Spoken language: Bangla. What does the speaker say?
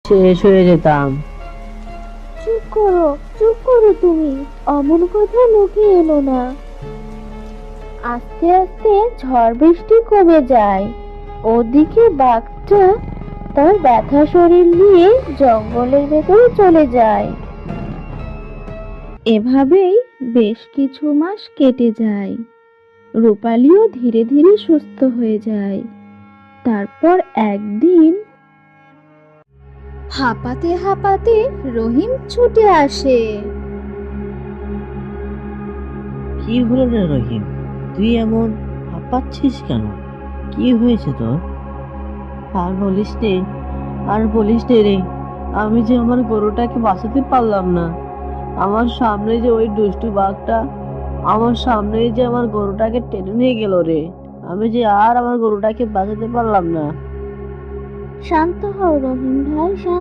শেষ হয়ে যেতাম। চুপ করো তুমি, অমন কথা মুখে এলো না। আস্তে আস্তে ঝড় বৃষ্টি কমে যায়। ওদিকে বাঘটা তার ব্যথা শরীর নিয়ে জঙ্গলের ভেতরে চলে যায়। এভাবেই বেশ কিছু মাস কেটে যায়। রূপালীও ধীরে ধীরে সুস্থ হয়ে যায়। তারপর একদিন হাঁপাতে হাঁপাতে রহিম ছুটে আসে। কি হলো রে রহিম, তুই এমন হাঁপাচ্ছিস কেন? কি হয়েছে তোর? আর বলিস রে, আর বলিস রে রে, আমি যে আমার গরুটাকে বাঁচাতে পারলাম না। আমার সামনে যে ওই দুষ্টু বাঘটা আমার সামনেই যে আমার গরুটাকে টেনে নিয়ে গেল রে। আমি যে আর আমার গরুটাকে বাঁচাতে পারলাম না। শান্ত হও রহিম ভাই।